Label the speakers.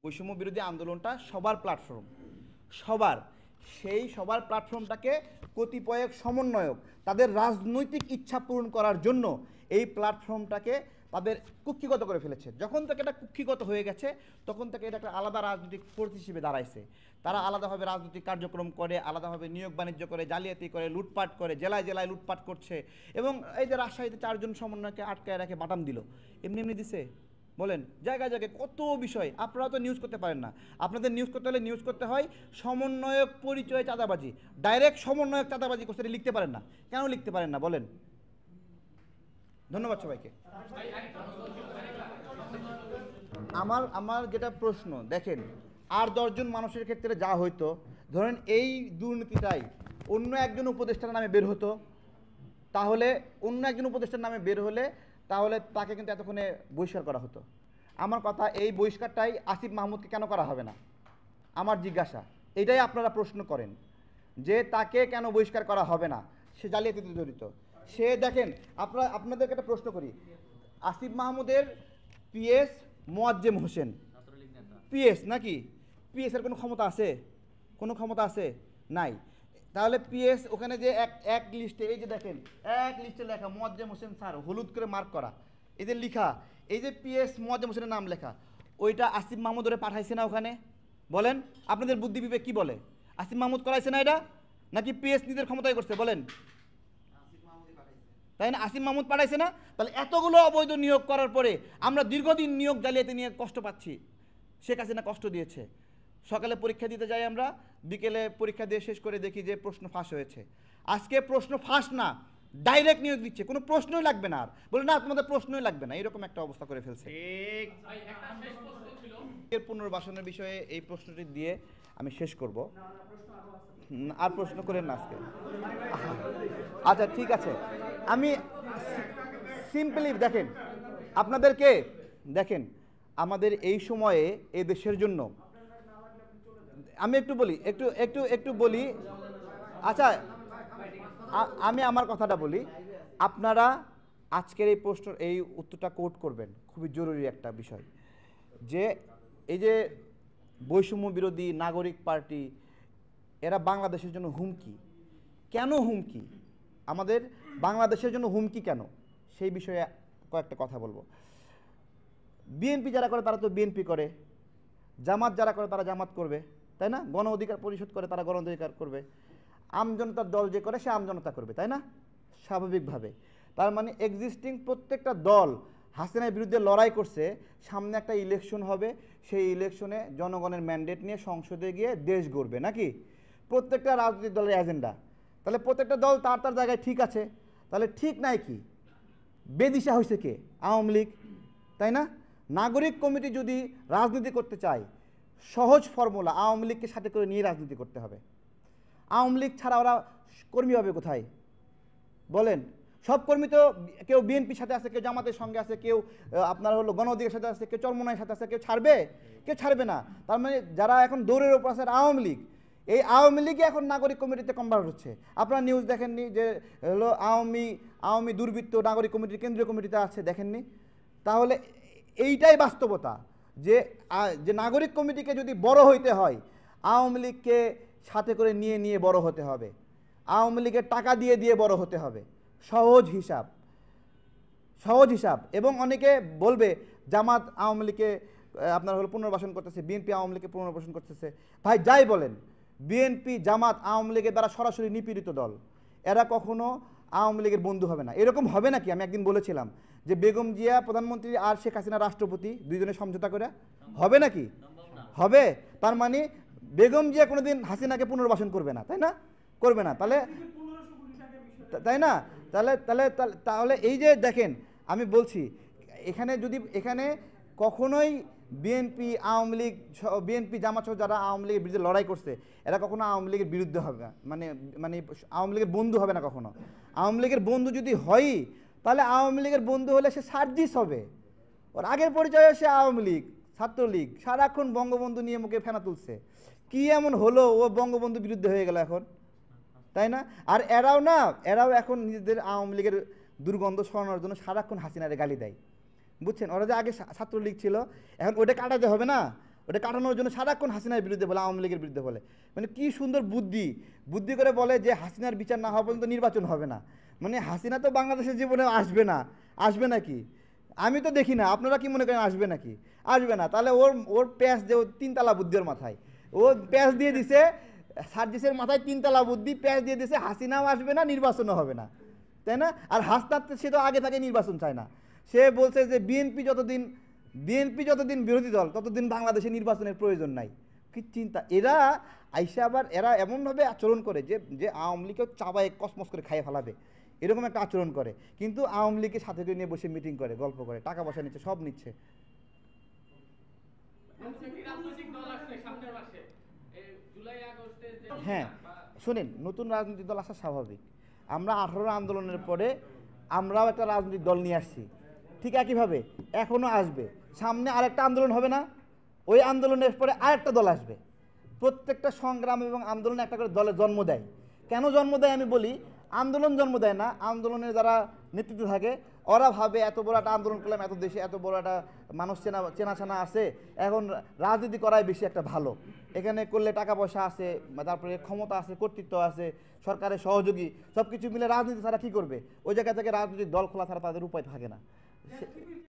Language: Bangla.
Speaker 1: বৈষম্য বিরোধী আন্দোলনটা সবার প্ল্যাটফর্ম, সবার, সেই সবার প্ল্যাটফর্মটাকে কতিপয় সমন্বয়ক তাদের রাজনৈতিক ইচ্ছা পূরণ করার জন্য এই প্ল্যাটফর্মটাকে তাদের কুক্ষিগত করে ফেলেছে। যখন থেকে এটা কুক্ষিগত হয়ে গেছে তখন থেকে এটা একটা আলাদা রাজনৈতিক ফোর্স হিসেবে দাঁড়াইছে। তারা আলাদাভাবে রাজনৈতিক কার্যক্রম করে, আলাদাভাবে নিয়োগ বাণিজ্য করে, জালিয়াতি করে, লুটপাট করে, জেলায় জেলায় লুটপাট করছে। এবং এই যে রাজশাহীতে 4 জন সমন্বয়কে আটকায় রাখে বাটাম দিল, এমনি এমনি দিছে? বলেন, জায়গায় জায়গায় কত বিষয়। আপনারা তো নিউজ করতে পারেন না, আপনাদের নিউজ করতে হলে নিউজ করতে হয় সমন্বয়ক পরিচয় চাঁদাবাজি। ডাইরেক্ট সমন্বয়ক চাঁদাবাজি করতে লিখতে পারেন না, কেন লিখতে পারেন না বলেন? ধন্যবাদ সবাইকে। আমার আমার যেটা প্রশ্ন, দেখেন, আর 10 জন মানুষের ক্ষেত্রে যা হইতো, ধরেন এই দুর্নীতিটাই অন্য একজন উপদেষ্টার নামে বের হতো, তাহলে অন্য একজন উপদেষ্টার নামে বের হলে তাহলে তাকে কিন্তু এতক্ষণে বহিষ্কার করা হতো। আমার কথা, এই বহিষ্কারটাই আসিফ মাহমুদকে কেন করা হবে না? আমার জিজ্ঞাসা এটাই। আপনারা প্রশ্ন করেন যে তাকে কেন বহিষ্কার করা হবে না, সে জালিয়াতিতে জড়িত। সে দেখেন, আপনাদেরকে একটা প্রশ্ন করি, আসিফ মাহমুদের পিএস মোয়াজ্জেম হোসেন পিএস নাকি? পিএস এর কোনো ক্ষমতা আছে? কোনো ক্ষমতা আছে? নাই। তাহলে পিএস ওখানে যে এক লিস্টে, এই যে দেখেন, এক লিস্টে লেখা মোয়াজ্জেম হোসেন স্যার, হলুদ করে মার্ক করা, এই যে লিখা, এই যে পিএস মোয়াজ্জেম হোসেনের নাম লেখা, ওইটা আসিফ মাহমুদ ওরে পাঠাইছে না ওখানে? বলেন, আপনাদের বুদ্ধি বিবেক কি বলে? আসিফ মাহমুদ করাইছে না এটা, নাকি পিএস নিজের ক্ষমতায় করছে? বলেন, তাই না? আসিফ মাহমুদ পাঠাইছে না? তাহলে এতগুলো অবৈধ নিয়োগ করার পরে আমরা দীর্ঘদিন নিয়োগ জালিয়াতি নিয়ে কষ্ট পাচ্ছি। শেখ হাসিনা কষ্ট দিয়েছে। সকালে পরীক্ষা দিতে যাই আমরা, বিকেলে পরীক্ষা দিয়ে শেষ করে দেখি যে প্রশ্ন ফাঁস হয়েছে। আজকে প্রশ্ন ফাঁস না, ডাইরেক্ট নিয়োগ দিচ্ছে, কোনো প্রশ্নই লাগবে না। আর বলে না, তোমাদের প্রশ্নই লাগবে না, এরকম একটা অবস্থা করে ফেলছে। এর পুনর্বাসনের বিষয়ে এই প্রশ্নটি দিয়ে আমি শেষ করব। আর প্রশ্ন করেন না আজকে। আচ্ছা ঠিক আছে, আমি সিম্পলি দেখেন, আপনাদেরকে দেখেন, আমাদের এই সময়ে এই দেশের জন্য আমি একটু বলি, একটু একটু একটু বলি। আচ্ছা, আমি আমার কথাটা বলি। আপনারা আজকের এই প্রশ্ন, এই উত্তরটা কোট করবেন, খুবই জরুরি একটা বিষয়। যে এই যে বৈষম্য বিরোধী নাগরিক পার্টি, এরা বাংলাদেশের জন্য হুমকি। কেন হুমকি? আমাদের বাংলাদেশের জন্য হুমকি কেন, সেই বিষয়ে কয়েকটা কথা বলবো। বিএনপি যারা করে তারা তো বিএনপি করে, জামাত যারা করে তারা জামাত করবে, তাই না? গণ অধিকার পরিষদ করে তারা গণ অধিকার করবে, আমজনতার দল যে করে সে আমজনতা করবে, তাই না? স্বাভাবিকভাবে। তার মানে এক্সিস্টিং প্রত্যেকটা দল হাসিনার বিরুদ্ধে লড়াই করছে। সামনে একটা ইলেকশন হবে, সেই ইলেকশনে জনগণের ম্যান্ডেট নিয়ে সংসদে গিয়ে দেশ গড়বে, নাকি? প্রত্যেকটা রাজনৈতিক দলের এজেন্ডা। তাহলে প্রত্যেকটা দল তার তার জায়গায় ঠিক আছে। তাহলে ঠিক নাই কি? বেদিশা হয়েছে কে? আওয়ামী লীগ, তাই না? নাগরিক কমিটি যদি রাজনীতি করতে চায়, সহজ ফর্মুলা, আওয়ামী লীগকে সাথে করে নিয়ে রাজনীতি করতে হবে। আওয়ামী লীগ ছাড়া ওরা কর্মী হবে কোথায় বলেন? সব কর্মী তো কেউ বিএনপির সাথে আছে, কেউ জামাতের সঙ্গে আছে, কেউ আপনার হলো গণ অধিকারের সাথে আছে, কেউ চরমোনাইয়ের সাথে আছে, কেউ ছাড়বে? কেউ ছাড়বে না। তার মানে যারা এখন দৌড়ের ওপর আছে আওয়ামী লীগ, এই আওয়ামী লীগই এখন নাগরিক কমিটিতে কনভার্ট হচ্ছে। আপনারা নিউজ দেখেননি যে হলো আওয়ামী দুর্বৃত্ত নাগরিক কমিটির কেন্দ্রীয় কমিটিতে আছে? দেখেননি? তাহলে এইটাই বাস্তবতা, যে যে নাগরিক কমিটিকে যদি বড় হইতে হয়, আওয়ামী লীগকে সাথে করে নিয়ে নিয়ে বড় হতে হবে, আওয়ামী লীগের টাকা দিয়ে দিয়ে বড় হতে হবে। সহজ হিসাব, সহজ হিসাব। এবং অনেকে বলবে জামাত আওয়ামী লীগকে আপনার হলো পুনর্বাসন করতেছে, বিএনপি আওয়ামী লীগকে পুনর্বাসন করতেছে। ভাই যাই বলেন, বিএনপি জামাত আওয়ামী লীগের দ্বারা সরাসরি নিপীড়িত দল, এরা কখনো আওয়ামী লীগের বন্ধু হবে না। এরকম হবে নাকি? আমি একদিন বলেছিলাম যে বেগম জিয়া প্রধানমন্ত্রী আর শেখ হাসিনা রাষ্ট্রপতি, দুইজনে সমঝোতা করে হবে নাকি? হবে। তার মানে বেগম জিয়া কোনোদিন হাসিনাকে পুনর্বাসন করবে না, তাই না? করবে না। তাহলে তাই না? তাহলে তাহলে তাহলে এই যে দেখেন, আমি বলছি এখানে যদি এখানে কখনোই বিএনপি আওয়ামী লীগ, বিএনপি জামাত সহ যারা আওয়ামী লীগের বিরুদ্ধে লড়াই করছে, এরা কখনো আওয়ামী লীগের বিরুদ্ধে হবে না, মানে মানে আওয়ামী লীগের বন্ধু হবে না কখনো। আওয়ামী লীগের বন্ধু যদি হয়ই, তাহলে আওয়ামী লীগের বন্ধু হলে সে সার্জিস হবে। ওর আগের পরিচয়ে সে আওয়ামী লীগ, ছাত্রলীগ, সারাক্ষণ বঙ্গবন্ধু নিয়ে মুখে ফেনা তুলছে। কি এমন হলো ও বঙ্গবন্ধুর বিরুদ্ধে হয়ে গেল এখন, তাই না? আর এরাও এখন নিজেদের আওয়ামী লীগের দুর্গন্ধ সরানোর জন্য সারাক্ষণ হাসিনারে গালি দেয়, বুঝছেন? ওরা যে আগে ছাত্রলীগ ছিল, এখন ওইটা কাটাতে হবে না। ওটা কাটানোর জন্য সারাক্ষণ হাসিনার বিরুদ্ধে বলে, আওয়ামী লীগের বিরুদ্ধে বলে। মানে কি সুন্দর বুদ্ধি, বুদ্ধি করে বলে যে হাসিনার বিচার না হওয়া পর্যন্ত নির্বাচন হবে না। মানে হাসিনা তো বাংলাদেশের জীবনে আসবে না, আসবে নাকি? আমি তো দেখি না, আপনারা কি মনে করেন আসবে নাকি? আসবে না। তাহলে ওর ওর প্যাঁচ যে 3 তালা বুদ্ধি ওর মাথায়, ও প্যাঁচ দিয়ে দিছে, সার্জিসের মাথায় 3 তালা বুদ্ধি প্যাঁচ দিয়ে দিছে, হাসিনাও আসবে না, নির্বাচনও হবে না, তাই না? আর হাসনাত সে তো আগে থেকে নির্বাচন চায় না। সে বলছে যে বিএনপি যতদিন বিরোধী দল ততদিন বাংলাদেশে নির্বাচনের প্রয়োজন নাই। কি চিন্তা! এরা আইসা আবার এরা এমনভাবে আচরণ করে যে যে আওয়ামী লীগকেও চাবায় কসমস করে খাইয়ে ফেলাবে, এরকম একটা আচরণ করে। কিন্তু আওয়ামী লীগের সাথে করে নিয়ে বসে মিটিং করে, গল্প করে, টাকা পয়সা নিচ্ছে, সব নিচ্ছে। হ্যাঁ, শোনেন, নতুন রাজনৈতিক দল আসা স্বাভাবিক। আমরা 18 আন্দোলনের পরে আমরাও একটা রাজনৈতিক দল নিয়ে আসছি, ঠিক একইভাবে এখনও আসবে। সামনে আরেকটা আন্দোলন হবে না? ওই আন্দোলনের পরে আরেকটা দল আসবে। প্রত্যেকটা সংগ্রাম এবং আন্দোলন একটা করে দলের জন্ম দেয়। কেন জন্ম দেয় আমি বলি, আন্দোলন জন্ম দেয় না, আন্দোলনের যারা নেতৃত্বে থাকে ওরা ভাবে এত বড় একটা আন্দোলন করলাম, এত দেশে এত বড় একটা মানুষ চেনাশানা আছে, এখন রাজনীতি করাই বেশি একটা ভালো, এখানে করলে টাকা পয়সা আছে, তারপরে ক্ষমতা আছে, কর্তৃত্ব আছে, সরকারের সহযোগী, সব কিছু মিলে রাজনীতি ছাড়া কী করবে? ওই জায়গা থেকে রাজনৈতিক দল খোলা ছাড়া তাদের উপায় থাকে না।